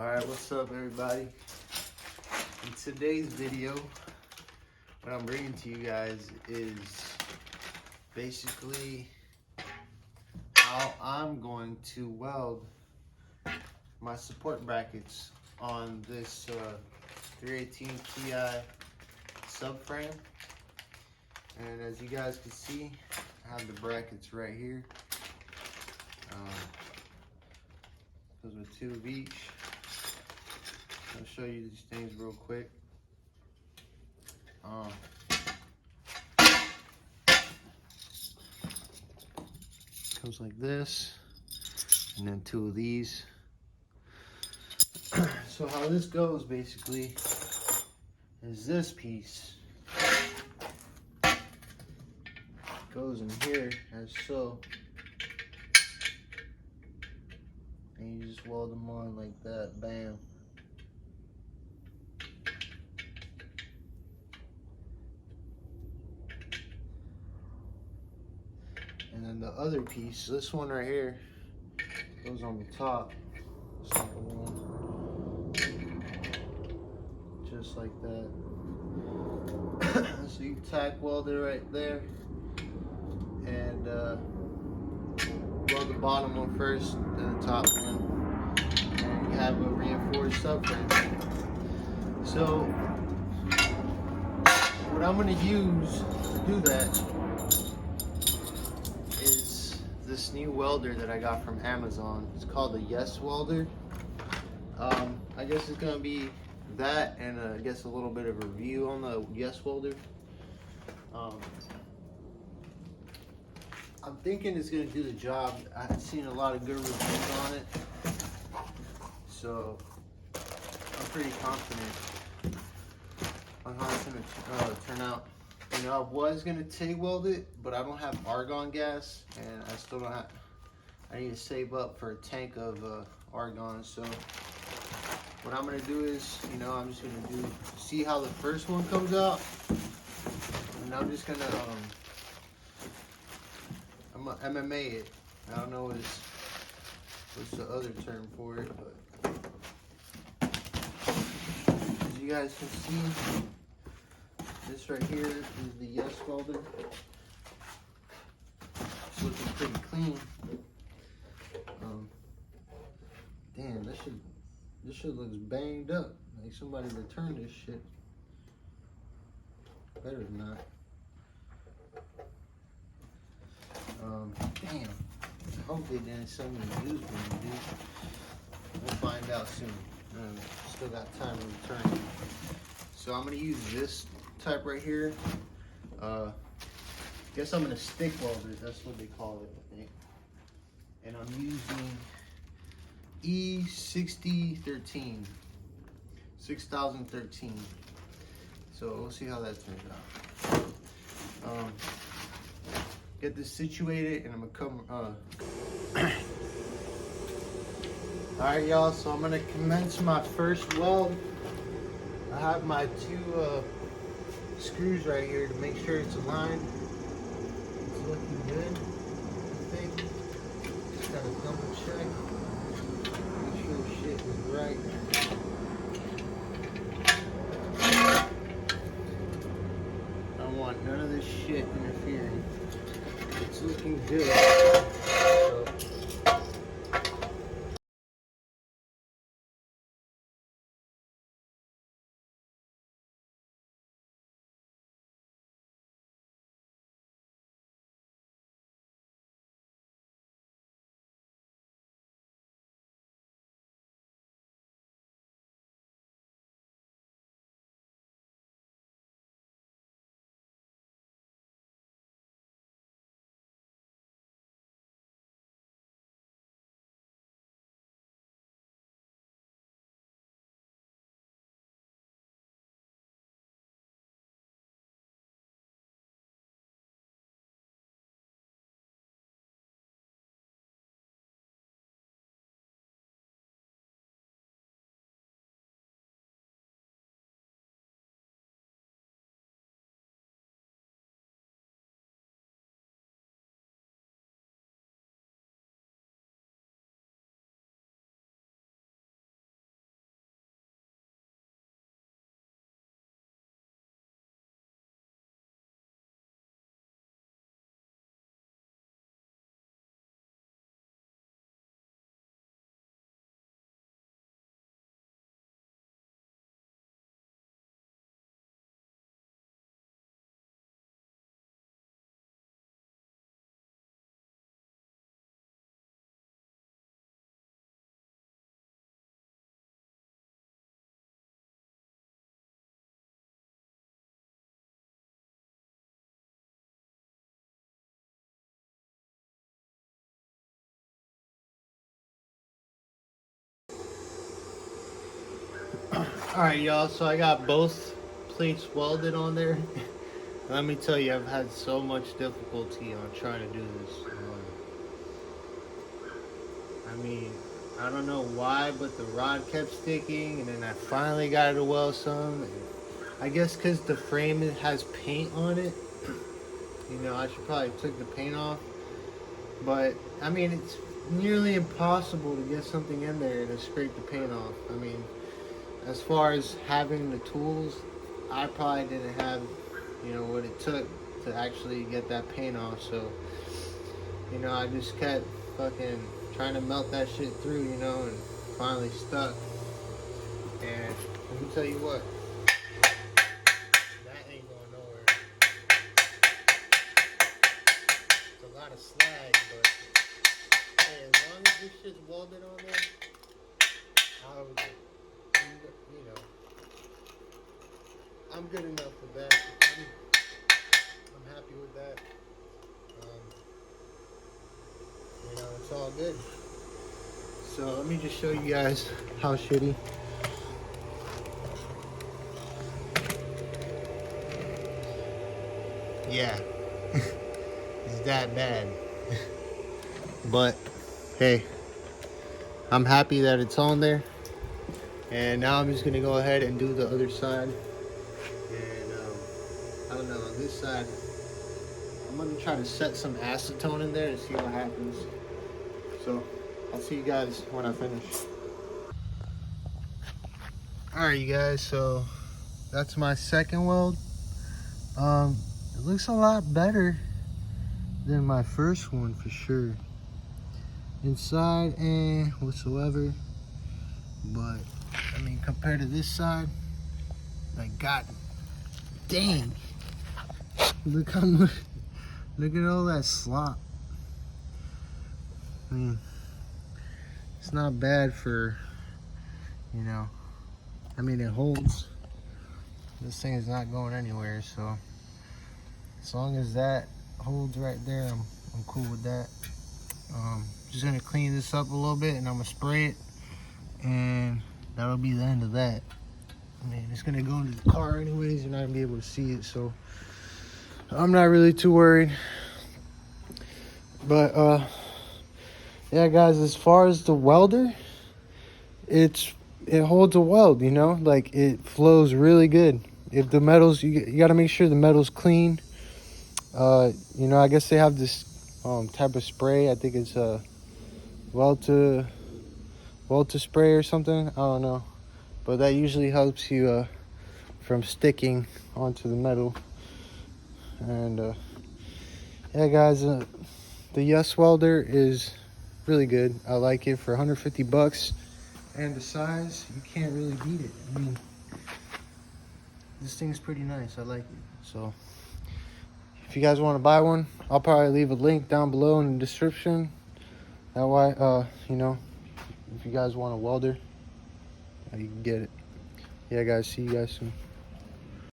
Alright, what's up everybody? In today's video, what I'm bringing to you guys is basically how I'm going to weld my support brackets on this 318 Ti subframe. And as you guys can see, I have the brackets right here. Those are 2 of each. I'll show you these things real quick. Comes like this, and then 2 of these. So how this goes basically is this piece goes in here as so, and you just weld them on like that, bam. And then the other piece, this one right here, goes on the top, just like that. So you tack weld it right there, and weld the bottom one first, then the top one, and you have a reinforced subframe. So what I'm going to use to do that is this new welder that I got from Amazon. It's called the Yes welder. I guess it's going to be that, and I guess a little bit of a review on the Yes welder. I'm thinking it's going to do the job. I've seen a lot of good reviews on it, so I'm pretty confident on how it's going to turn out. You know, I was going to TIG weld it, but I don't have argon gas, and I still don't have, I need to save up for a tank of argon. So what I'm going to do is, you know, I'm just going to see how the first one comes out, and I'm just going to I'm gonna MMA it. I don't know what's the other term for it, but as you guys can see, this right here is the Yes welder. It's looking pretty clean. Damn, this shit looks banged up. Like somebody returned this shit. Better than not. Damn. I hope they didn't send me a used one, dude. We'll find out soon. Still got time to return it. So I'm gonna use this type right here. Guess I'm gonna stick welder. That's what they call it, I think. And I'm using e36 6013. So we'll see how that turns out. Get this situated, and I'm gonna come. All right, y'all. So I'm gonna commence my first weld. I have my 2 screws right here to make sure it's aligned. It's looking good, I think. Just gotta double check, make sure shit is right. I don't want none of this shit interfering. It's looking good. Alright, y'all, so I got both plates welded on there. Let me tell you, I've had so much difficulty on trying to do this. I mean, I don't know why, but the rod kept sticking, and then I finally got it to weld some. And I guess because the frame has paint on it, you know, I should probably took the paint off. But, I mean, it's nearly impossible to get something in there to scrape the paint off. I mean, as far as having the tools, I probably didn't have, you know, what it took to actually get that paint off. So, you know, I just kept fucking trying to melt that shit through, you know, and finally stuck. And let me tell you what, that ain't going nowhere. It's a lot of slag, but hey, as long as this shit's welded on there, I would, you know, I'm good enough with that. I'm happy with that. You know, it's all good. So let me just show you guys how shitty. Yeah, it's that bad. But hey, I'm happy that it's on there. And now I'm just gonna go ahead and do the other side. And I don't know, on this side, I'm gonna try to set some acetone in there and see what happens. So I'll see you guys when I finish. Alright, you guys, so that's my second weld. It looks a lot better than my first one for sure. Inside and whatsoever, but I mean, compared to this side, like, god dang, look how much, look at all that slop. I mean, it's not bad for, you know, I mean, it holds. This thing is not going anywhere, so as long as that holds right there, I'm cool with that. Just gonna clean this up a little bit, and I'm gonna spray it, and that'll be the end of that. I mean, it's gonna go into the car anyways. You're not gonna be able to see it, so I'm not really too worried. But yeah, guys, as far as the welder, it holds a weld, you know, like, it flows really good. If the metals, you got to make sure the metal's clean. You know, I guess they have this type of spray. I think it's a weld to spray or something. I don't know, but that usually helps you from sticking onto the metal. And yeah, guys, the Yes welder is really good. I like it for 150 bucks, and the size, you can't really beat it. I mean, this thing's pretty nice. I like it. So if you guys want to buy one, I'll probably leave a link down below in the description. That way, you know, if you guys want a welder, you can get it. Yeah, guys, see you guys soon.